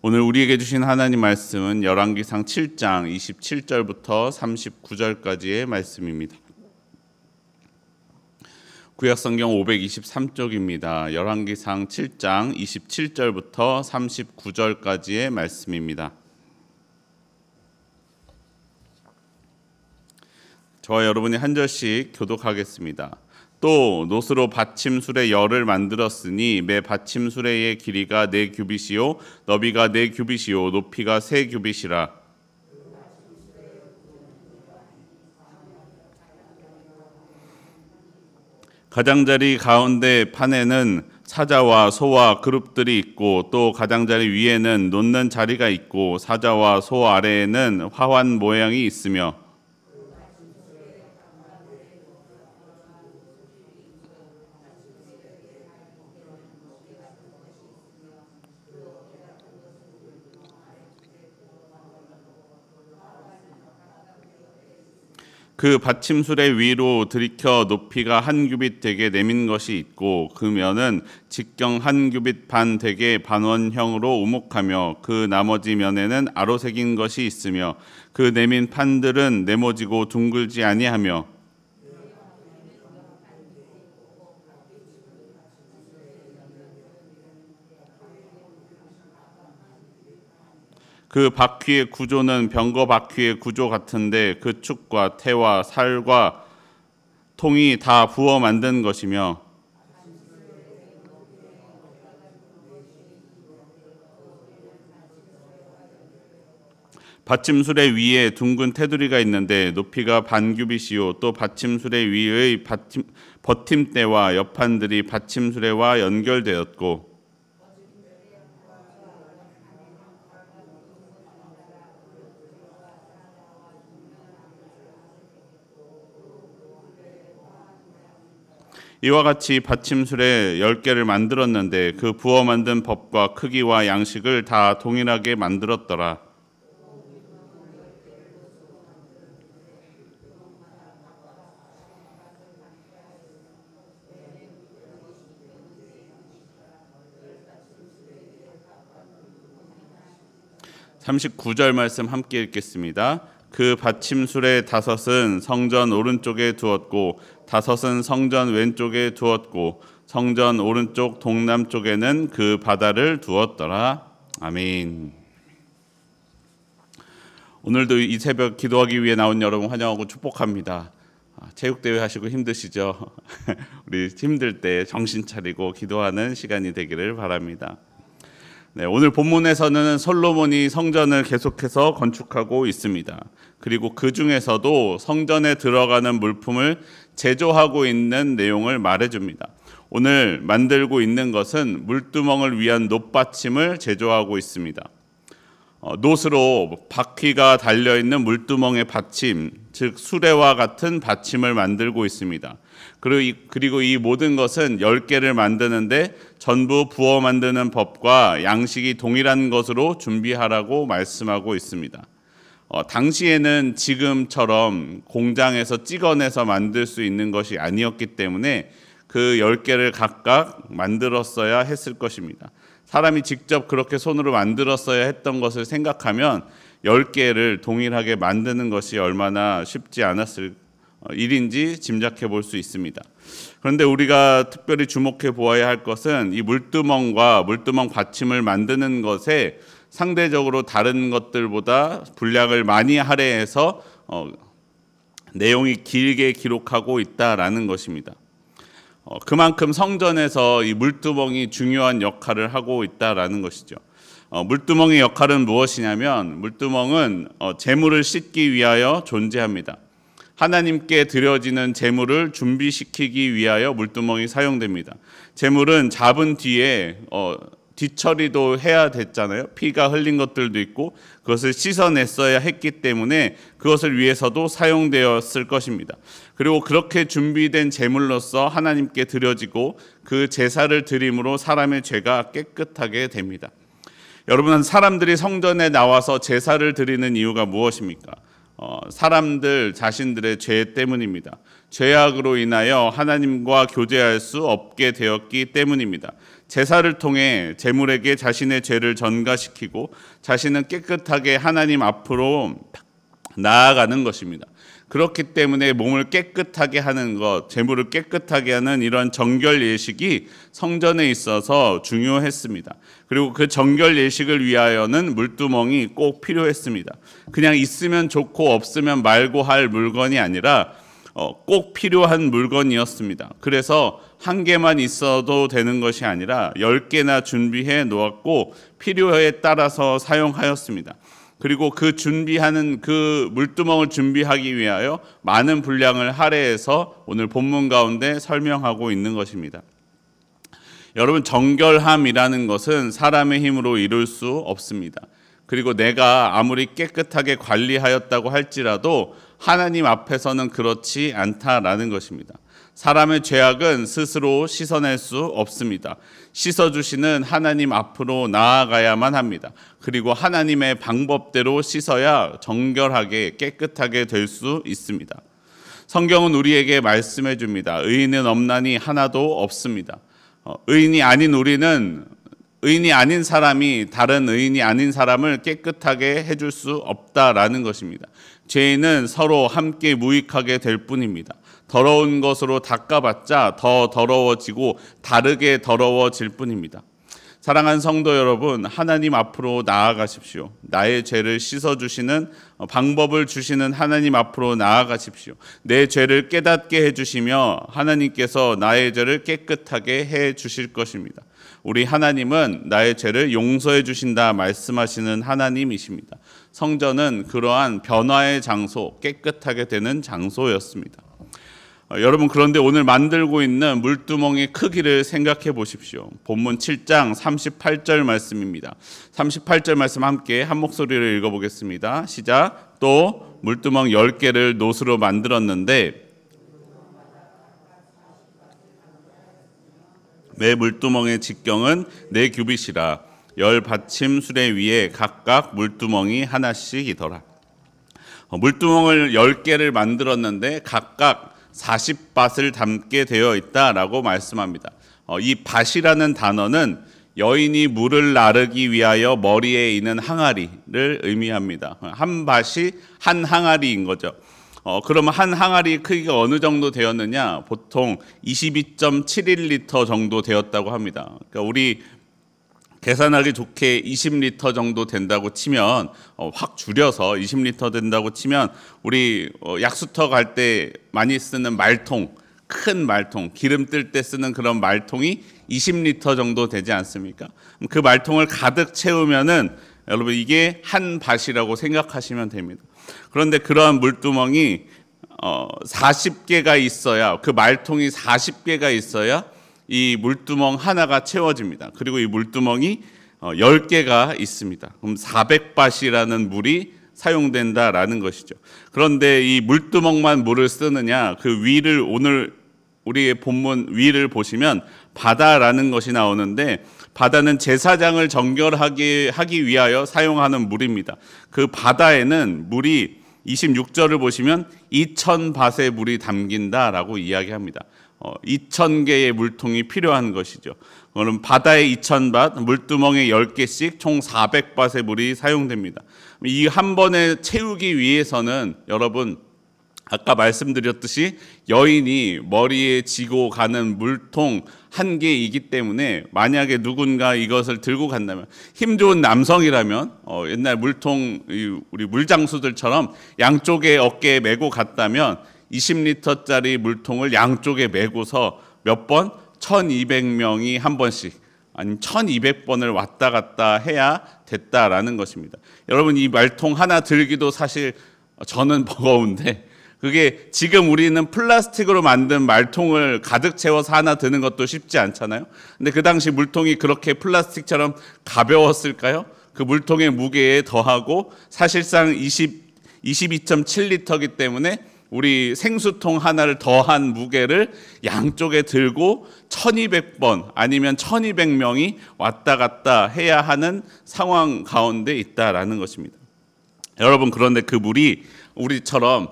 오늘 우리에게 주신 하나님 말씀은 열왕기상 7장 27절부터 39절까지의 말씀입니다. 구약성경 523쪽입니다. 열왕기상 7장 27절부터 39절까지의 말씀입니다. 저와 여러분이 한 절씩 교독하겠습니다. 또 노스로 받침수레 열을 만들었으니 매 받침수레의 길이가 4규빗이요 너비가 4규빗이요 높이가 3규빗이라. 가장자리 가운데 판에는 사자와 소와 그룹들이 있고 또 가장자리 위에는 놓는 자리가 있고 사자와 소 아래에는 화환 모양이 있으며 그 받침술의 위로 들이켜 높이가 1규빗 되게 내민 것이 있고 그 면은 직경 1규빗 반 되게 반원형으로 우목하며 그 나머지 면에는 아로 새긴 것이 있으며 그 내민 판들은 네모지고 둥글지 아니하며 그 바퀴의 구조는 병거 바퀴의 구조 같은데 그 축과 태와 살과 통이 다 부어 만든 것이며 받침술의 위에 둥근 테두리가 있는데 높이가 반규빗이요 또 받침술의 위의 버팀대와 옆판들이 받침술에와 연결되었고 이와 같이 받침술에 10개를 만들었는데 그 부어 만든 법과 크기와 양식을 다 동일하게 만들었더라. (39절) 말씀 함께 읽겠습니다. 그 받침술의 5은 성전 오른쪽에 두었고 5은 성전 왼쪽에 두었고 성전 오른쪽 동남쪽에는 그 바다를 두었더라. 아멘. 오늘도 이 새벽 기도하기 위해 나온 여러분 환영하고 축복합니다. 체육대회 하시고 힘드시죠? 우리 힘들 때 정신 차리고 기도하는 시간이 되기를 바랍니다. 네, 오늘 본문에서는 솔로몬이 성전을 계속해서 건축하고 있습니다. 그리고 그 중에서도 성전에 들어가는 물품을 제조하고 있는 내용을 말해줍니다. 오늘 만들고 있는 것은 물두멍을 위한 놋받침을 제조하고 있습니다. 놋으로 바퀴가 달려있는 물두멍의 받침, 즉 수레와 같은 받침을 만들고 있습니다. 그리고 이 모든 것은 10개를 만드는데 전부 부어 만드는 법과 양식이 동일한 것으로 준비하라고 말씀하고 있습니다. 당시에는 지금처럼 공장에서 찍어내서 만들 수 있는 것이 아니었기 때문에 그 10개를 각각 만들었어야 했을 것입니다. 사람이 직접 그렇게 손으로 만들었어야 했던 것을 생각하면 10개를 동일하게 만드는 것이 얼마나 쉽지 않았을 일인지 짐작해 볼 수 있습니다. 그런데 우리가 특별히 주목해 보아야 할 것은 이 물두멍과 물두멍 받침을 만드는 것에 상대적으로 다른 것들보다 분량을 많이 할애해서 내용이 길게 기록하고 있다라는 것입니다. 그만큼 성전에서 이 물두멍이 중요한 역할을 하고 있다라는 것이죠. 물두멍의 역할은 무엇이냐면 물두멍은 제물을 씻기 위하여 존재합니다. 하나님께 드려지는 제물을 준비시키기 위하여 물두멍이 사용됩니다. 제물은 잡은 뒤에 뒤처리도 해야 됐잖아요. 피가 흘린 것들도 있고 그것을 씻어냈어야 했기 때문에 그것을 위해서도 사용되었을 것입니다. 그리고 그렇게 준비된 제물로서 하나님께 드려지고 그 제사를 드림으로 사람의 죄가 깨끗하게 됩니다. 여러분, 사람들이 성전에 나와서 제사를 드리는 이유가 무엇입니까? 사람들 자신들의 죄 때문입니다. 죄악으로 인하여 하나님과 교제할 수 없게 되었기 때문입니다. 제사를 통해 제물에게 자신의 죄를 전가시키고 자신은 깨끗하게 하나님 앞으로 나아가는 것입니다. 그렇기 때문에 몸을 깨끗하게 하는 것, 제물을 깨끗하게 하는 이런 정결 예식이 성전에 있어서 중요했습니다. 그리고 그 정결 예식을 위하여는 물두멍이 꼭 필요했습니다. 그냥 있으면 좋고 없으면 말고 할 물건이 아니라 꼭 필요한 물건이었습니다. 그래서 한 개만 있어도 되는 것이 아니라 10개나 준비해 놓았고 필요에 따라서 사용하였습니다. 그리고 그 준비하는 그 물두멍을 준비하기 위하여 많은 분량을 할애해서 오늘 본문 가운데 설명하고 있는 것입니다. 여러분, 정결함이라는 것은 사람의 힘으로 이룰 수 없습니다. 그리고 내가 아무리 깨끗하게 관리하였다고 할지라도 하나님 앞에서는 그렇지 않다라는 것입니다. 사람의 죄악은 스스로 씻어낼 수 없습니다. 씻어주시는 하나님 앞으로 나아가야만 합니다. 그리고 하나님의 방법대로 씻어야 정결하게 깨끗하게 될 수 있습니다. 성경은 우리에게 말씀해 줍니다. 의인은 없나니 하나도 없습니다. 의인이 아닌 우리는 의인이 아닌 사람이 다른 의인이 아닌 사람을 깨끗하게 해줄 수 없다라는 것입니다. 죄인은 서로 함께 무익하게 될 뿐입니다. 더러운 것으로 닦아봤자 더 더러워지고 다르게 더러워질 뿐입니다. 사랑하는 성도 여러분, 하나님 앞으로 나아가십시오. 나의 죄를 씻어주시는 방법을 주시는 하나님 앞으로 나아가십시오. 내 죄를 깨닫게 해주시며 하나님께서 나의 죄를 깨끗하게 해주실 것입니다. 우리 하나님은 나의 죄를 용서해 주신다 말씀하시는 하나님이십니다. 성전은 그러한 변화의 장소, 깨끗하게 되는 장소였습니다. 여러분, 그런데 오늘 만들고 있는 물두멍의 크기를 생각해 보십시오. 본문 7장 38절 말씀입니다. 38절 말씀 함께 한 목소리를 읽어보겠습니다. 시작. 또 물두멍 10개를 노수로 만들었는데 매 물두멍의 직경은 4규빗이라 10받침 수레 위에 각각 물두멍이 하나씩이더라. 물두멍을 10개를 만들었는데 각각 40밭을 담게 되어 있다라고 말씀합니다. 이 밭이라는 단어는 여인이 물을 나르기 위하여 머리에 있는 항아리를 의미합니다. 한 밭이 한 항아리인 거죠. 그러면 한 항아리 크기가 어느 정도 되었느냐? 보통 22.71리터 정도 되었다고 합니다. 그러니까 우리 계산하기 좋게 20리터 정도 된다고 치면 확 줄여서 20리터 된다고 치면 우리 약수터 갈 때 많이 쓰는 말통, 큰 말통, 기름 뜰 때 쓰는 그런 말통이 20리터 정도 되지 않습니까? 그 말통을 가득 채우면은 여러분 이게 한 밭이라고 생각하시면 됩니다. 그런데 그러한 물두멍이 40개가 있어야, 그 말통이 40개가 있어야 이 물두멍 하나가 채워집니다. 그리고 이 물두멍이 10개가 있습니다. 그럼 400밭이라는 물이 사용된다라는 것이죠. 그런데 이 물두멍만 물을 쓰느냐, 그 위를, 오늘 우리의 본문 위를 보시면 바다라는 것이 나오는데, 바다는 제사장을 정결하게 하기 위하여 사용하는 물입니다. 그 바다에는 물이 26절을 보시면 2000밭의 물이 담긴다라고 이야기합니다. 2000개의 물통이 필요한 것이죠. 그럼 바다에 2000밭, 물두멍에 10개씩 총 400밭의 물이 사용됩니다. 이 한 번에 채우기 위해서는 여러분 아까 말씀드렸듯이 여인이 머리에 지고 가는 물통 한 개이기 때문에 만약에 누군가 이것을 들고 간다면, 힘 좋은 남성이라면 옛날 물통, 우리 물장수들처럼 양쪽에 어깨에 메고 갔다면 20리터짜리 물통을 양쪽에 메고서 몇 번? 1200명이 한 번씩, 아니면 1200번을 왔다 갔다 해야 됐다라는 것입니다. 여러분, 이 말통 하나 들기도 사실 저는 버거운데, 그게 지금 우리는 플라스틱으로 만든 말통을 가득 채워서 하나 드는 것도 쉽지 않잖아요. 근데 그 당시 물통이 그렇게 플라스틱처럼 가벼웠을까요? 그 물통의 무게에 더하고 사실상 22.7리터이기 때문에 우리 생수통 하나를 더한 무게를 양쪽에 들고 1200번 아니면 1200명이 왔다 갔다 해야 하는 상황 가운데 있다라는 것입니다. 여러분, 그런데 그 물이 우리처럼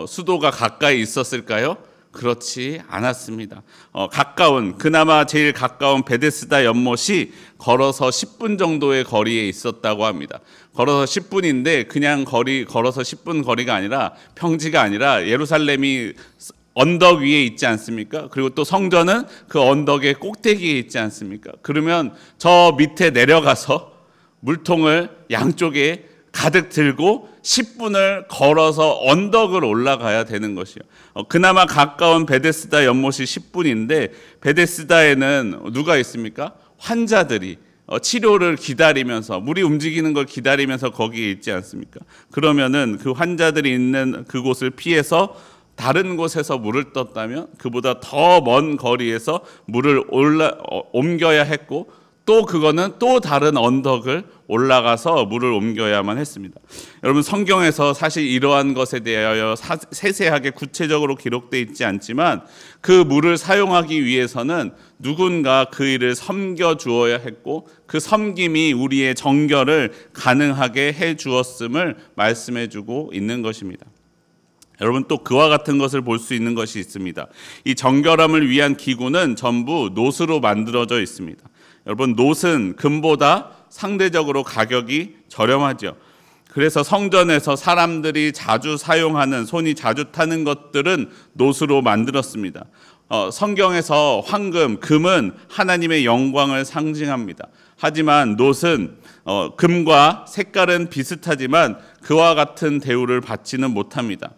수도가 가까이 있었을까요? 그렇지 않았습니다. 그나마 제일 가까운 베데스다 연못이 걸어서 10분 정도의 거리에 있었다고 합니다. 걸어서 10분인데 그냥 걸어서 10분 거리가 아니라 평지가 아니라 예루살렘이 언덕 위에 있지 않습니까? 그리고 또 성전은 그 언덕의 꼭대기에 있지 않습니까? 그러면 저 밑에 내려가서 물통을 양쪽에 가득 들고 10분을 걸어서 언덕을 올라가야 되는 것이요. 그나마 가까운 베데스다 연못이 10분인데 베데스다에는 누가 있습니까? 환자들이 치료를 기다리면서 물이 움직이는 걸 기다리면서 거기에 있지 않습니까? 그러면은 그 환자들이 있는 그곳을 피해서 다른 곳에서 물을 떴다면 그보다 더 먼 거리에서 물을 옮겨야 했고 또 그거는 또 다른 언덕을 올라가서 물을 옮겨야만 했습니다. 여러분 성경에서 사실 이러한 것에 대하여 세세하게 구체적으로 기록되어 있지 않지만 그 물을 사용하기 위해서는 누군가 그 일을 섬겨 주어야 했고 그 섬김이 우리의 정결을 가능하게 해 주었음을 말씀해 주고 있는 것입니다. 여러분 또 그와 같은 것을 볼 수 있는 것이 있습니다. 이 정결함을 위한 기구는 전부 노스로 만들어져 있습니다. 여러분 노스는 금보다 상대적으로 가격이 저렴하죠. 그래서 성전에서 사람들이 자주 사용하는 손이 자주 타는 것들은 노스로 만들었습니다. 성경에서 황금, 금은 하나님의 영광을 상징합니다. 하지만 노스는 금과 색깔은 비슷하지만 그와 같은 대우를 받지는 못합니다.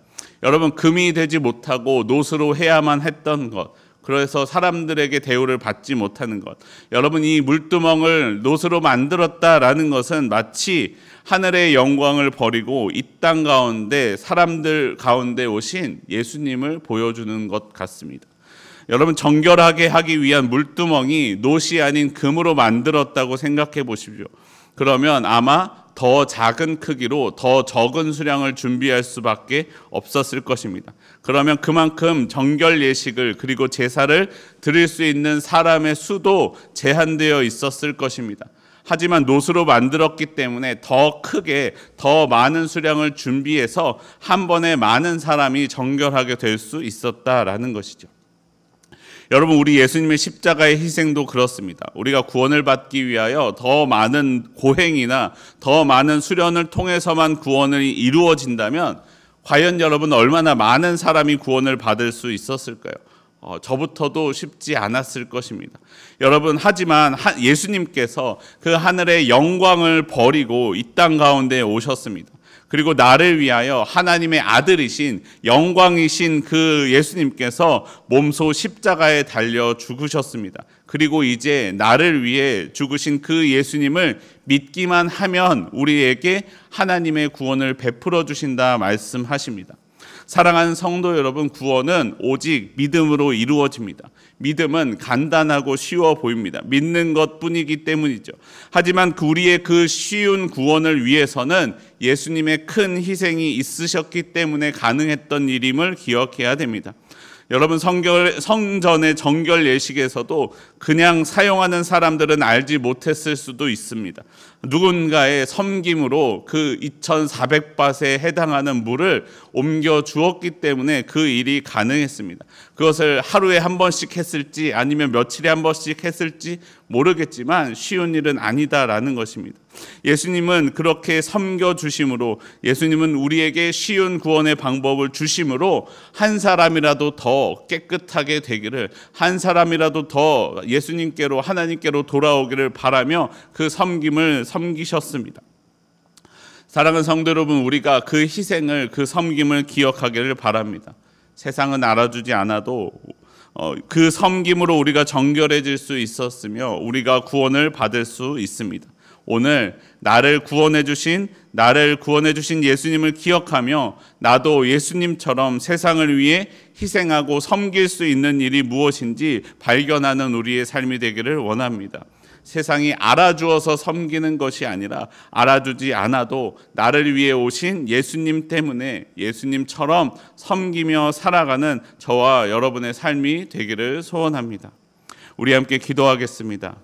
여러분 금이 되지 못하고 노스로 해야만 했던 것, 그래서 사람들에게 대우를 받지 못하는 것, 여러분 이 물두멍을 노스로 만들었다라는 것은 마치 하늘의 영광을 버리고 이 땅 가운데 사람들 가운데 오신 예수님을 보여주는 것 같습니다. 여러분 정결하게 하기 위한 물두멍이 노시 아닌 금으로 만들었다고 생각해 보십시오. 그러면 아마 더 작은 크기로 더 적은 수량을 준비할 수밖에 없었을 것입니다. 그러면 그만큼 정결 예식을 그리고 제사를 드릴 수 있는 사람의 수도 제한되어 있었을 것입니다. 하지만 노스로 만들었기 때문에 더 크게 더 많은 수량을 준비해서 한 번에 많은 사람이 정결하게 될 수 있었다라는 것이죠. 여러분 우리 예수님의 십자가의 희생도 그렇습니다. 우리가 구원을 받기 위하여 더 많은 고행이나 더 많은 수련을 통해서만 구원이 이루어진다면 과연 여러분 얼마나 많은 사람이 구원을 받을 수 있었을까요? 저부터도 쉽지 않았을 것입니다. 여러분 하지만 예수님께서 그 하늘의 영광을 버리고 이 땅 가운데 오셨습니다. 그리고 나를 위하여 하나님의 아들이신 영광이신 그 예수님께서 몸소 십자가에 달려 죽으셨습니다. 그리고 이제 나를 위해 죽으신 그 예수님을 믿기만 하면 우리에게 하나님의 구원을 베풀어 주신다 말씀하십니다. 사랑하는 성도 여러분, 구원은 오직 믿음으로 이루어집니다. 믿음은 간단하고 쉬워 보입니다. 믿는 것뿐이기 때문이죠. 하지만 우리의 그 쉬운 구원을 위해서는 예수님의 큰 희생이 있으셨기 때문에 가능했던 일임을 기억해야 됩니다. 여러분 성전의 정결 예식에서도 그냥 사용하는 사람들은 알지 못했을 수도 있습니다. 누군가의 섬김으로 그 2400밭에 해당하는 물을 옮겨 주었기 때문에 그 일이 가능했습니다. 그것을 하루에 한 번씩 했을지 아니면 며칠에 한 번씩 했을지 모르겠지만 쉬운 일은 아니다라는 것입니다. 예수님은 그렇게 섬겨주심으로, 예수님은 우리에게 쉬운 구원의 방법을 주심으로 한 사람이라도 더 깨끗하게 되기를, 한 사람이라도 더 예수님께로 하나님께로 돌아오기를 바라며 그 섬김을 섬기셨습니다. 사랑하는 성도 여러분, 우리가 그 희생을, 그 섬김을 기억하기를 바랍니다. 세상은 알아주지 않아도 그 섬김으로 우리가 정결해질 수 있었으며 우리가 구원을 받을 수 있습니다. 오늘 나를 구원해 주신 예수님을 기억하며 나도 예수님처럼 세상을 위해 희생하고 섬길 수 있는 일이 무엇인지 발견하는 우리의 삶이 되기를 원합니다. 세상이 알아주어서 섬기는 것이 아니라 알아주지 않아도 나를 위해 오신 예수님 때문에 예수님처럼 섬기며 살아가는 저와 여러분의 삶이 되기를 소원합니다. 우리 함께 기도하겠습니다.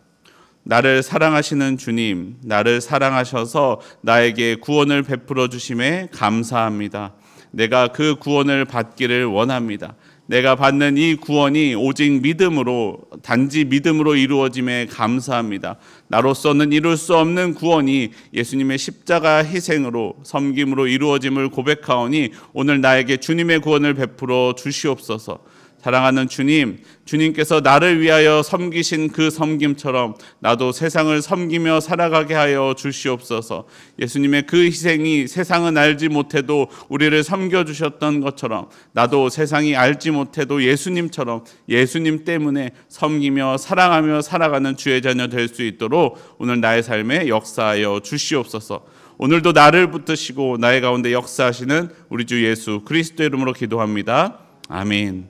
나를 사랑하시는 주님, 나를 사랑하셔서 나에게 구원을 베풀어 주심에 감사합니다. 내가 그 구원을 받기를 원합니다. 내가 받는 이 구원이 오직 믿음으로, 단지 믿음으로 이루어짐에 감사합니다. 나로서는 이룰 수 없는 구원이 예수님의 십자가 희생으로, 섬김으로 이루어짐을 고백하오니 오늘 나에게 주님의 구원을 베풀어 주시옵소서. 사랑하는 주님, 주님께서 나를 위하여 섬기신 그 섬김처럼 나도 세상을 섬기며 살아가게 하여 주시옵소서. 예수님의 그 희생이 세상은 알지 못해도 우리를 섬겨주셨던 것처럼 나도 세상이 알지 못해도 예수님처럼 예수님 때문에 섬기며 사랑하며 살아가는 주의 자녀 될 수 있도록 오늘 나의 삶에 역사하여 주시옵소서. 오늘도 나를 붙드시고 나의 가운데 역사하시는 우리 주 예수 그리스도의 이름으로 기도합니다. 아멘.